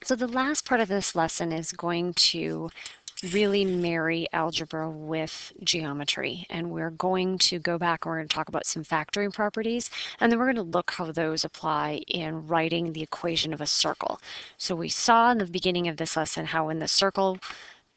So the last part of this lesson is going to really marry algebra with geometry, and we're going to go back and we're going to talk about some factoring properties, and then we're going to look how those apply in writing the equation of a circle. So we saw in the beginning of this lesson how when the circle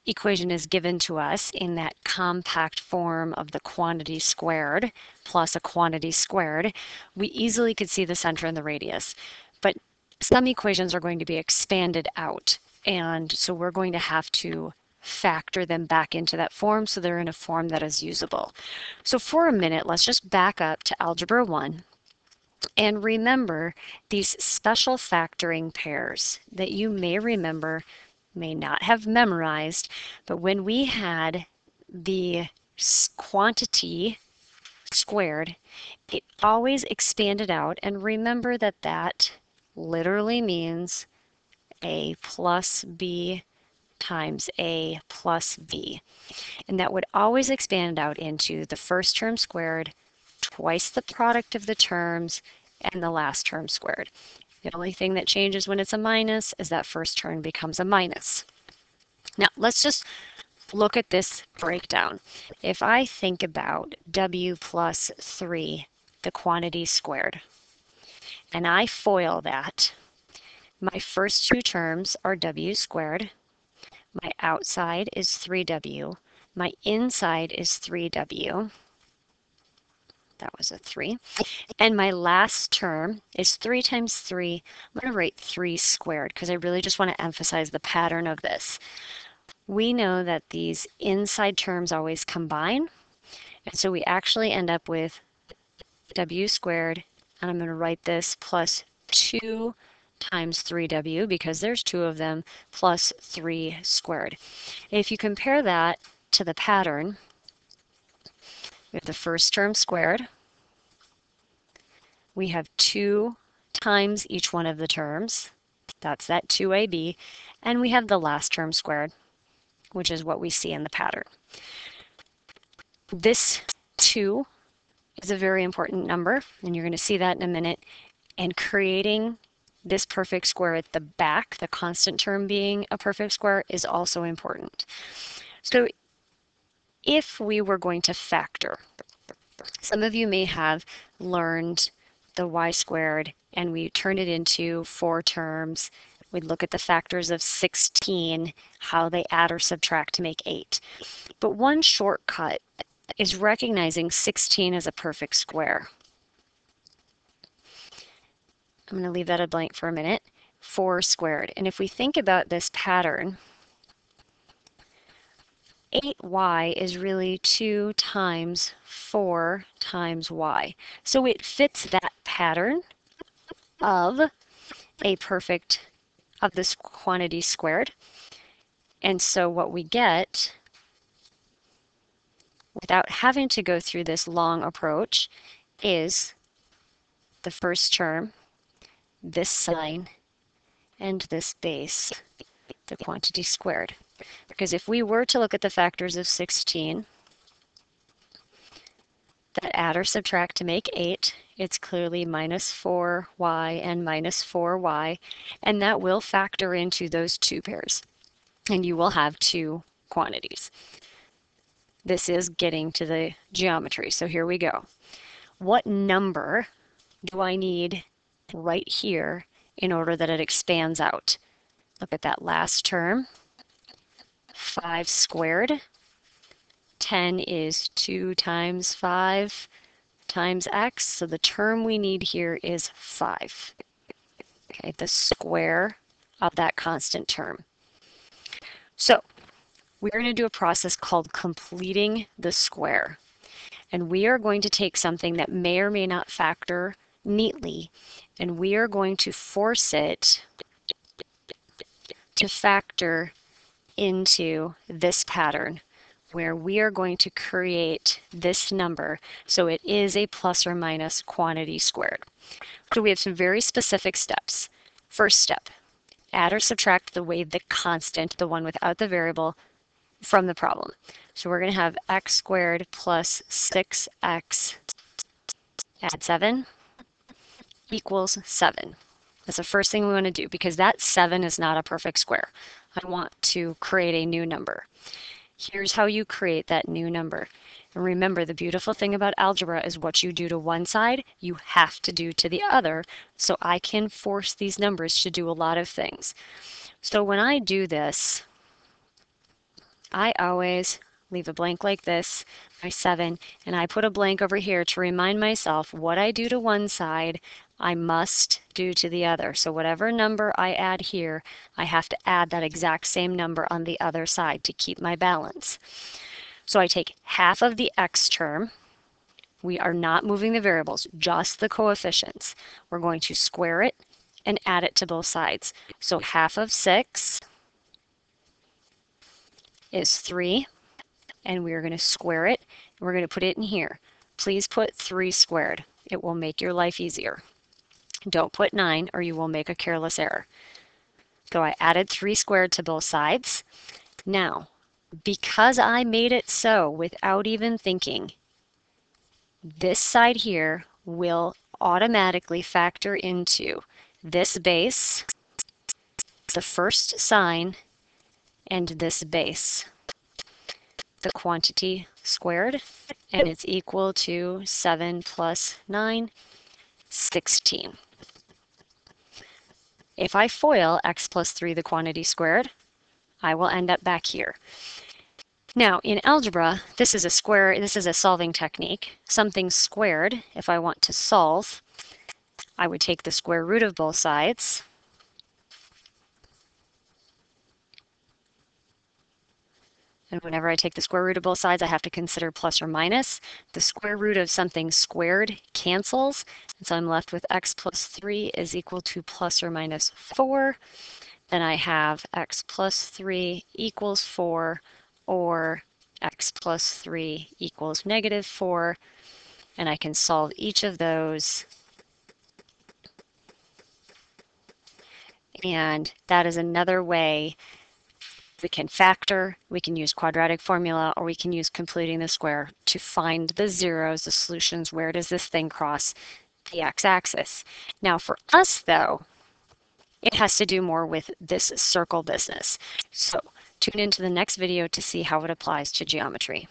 equation is given to us in that compact form of the quantity squared plus a quantity squared, we easily could see the center and the radius. But some equations are going to be expanded out, and so we're going to have to factor them back into that form so they're in a form that is usable. So for a minute, let's just back up to Algebra 1 and remember these special factoring pairs that you may remember, may not have memorized, but when we had the quantity squared, it always expanded out, and remember that that literally means a plus b times a plus b. And that would always expand out into the first term squared, twice the product of the terms, and the last term squared. The only thing that changes when it's a minus is that first term becomes a minus. Now let's just look at this breakdown. If I think about w plus 3, the quantity squared, and I FOIL that, my first two terms are w squared, my outside is 3w, my inside is 3w, that was a 3, and my last term is 3 times 3. I'm going to write 3 squared because I really just want to emphasize the pattern of this. We know that these inside terms always combine, and so we actually end up with w squared, and I'm going to write this plus 2 times 3w because there's 2 of them, plus 3 squared. If you compare that to the pattern, we have the first term squared, we have 2 times each one of the terms, that's that 2ab, and we have the last term squared, which is what we see in the pattern. This 2 is a very important number, and you're going to see that in a minute, and creating this perfect square at the back, the constant term being a perfect square, is also important. So if we were going to factor, some of you may have learned the y squared and we turned it into 4 terms. We'd look at the factors of 16, how they add or subtract to make 8. But one shortcut is recognizing 16 as a perfect square. I'm going to leave that a blank for a minute. 4 squared. And if we think about this pattern, 8y is really 2 times 4 times y. So it fits that pattern of a perfect, of this quantity squared. And so what we get, without having to go through this long approach, is the first term, this sign, and this base, the quantity squared. Because if we were to look at the factors of 16 that add or subtract to make 8, it's clearly minus 4y and minus 4y, and that will factor into those 2 pairs, and you will have 2 quantities. This is getting to the geometry, so here we go. What number do I need right here in order that it expands out? Look at that last term. 5 squared. 10 is 2 times 5 times x, so the term we need here is 5. Okay, the square of that constant term. So we're going to do a process called completing the square. And we are going to take something that may or may not factor neatly, and we are going to force it to factor into this pattern where we are going to create this number so it is a plus or minus quantity squared. So we have some very specific steps. First step, add or subtract the constant, the one without the variable, from the problem. So we're going to have x squared plus 6x, add 7, equals 7. That's the first thing we want to do because that 7 is not a perfect square. I want to create a new number. Here's how you create that new number. And remember, the beautiful thing about algebra is what you do to one side, you have to do to the other. So I can force these numbers to do a lot of things. So when I do this, I always leave a blank like this, my 7, and I put a blank over here to remind myself what I do to one side, I must do to the other. So whatever number I add here, I have to add that exact same number on the other side to keep my balance. So I take half of the x term. We are not moving the variables, just the coefficients. We're going to square it and add it to both sides. So half of 6 is 3, and we're going to square it, and we're going to put it in here. Please put 3 squared. It will make your life easier. Don't put 9 or you will make a careless error. So I added 3 squared to both sides. Now, because I made it so without even thinking, this side here will automatically factor into this base, the first sign, and this base. The quantity squared, and it's equal to 7 plus 9, 16. If I FOIL x plus 3, the quantity squared, I will end up back here. Now, in algebra, this is a solving technique. Something squared, if I want to solve, I would take the square root of both sides. And whenever I take the square root of both sides, I have to consider plus or minus. The square root of something squared cancels, and so I'm left with x plus 3 is equal to plus or minus 4. Then I have x plus 3 equals 4, or x plus 3 equals negative 4, and I can solve each of those. And that is another way we can factor, we can use quadratic formula, or we can use completing the square to find the zeros, the solutions. Where does this thing cross the x-axis? Now for us though, it has to do more with this circle business. So tune into the next video to see how it applies to geometry.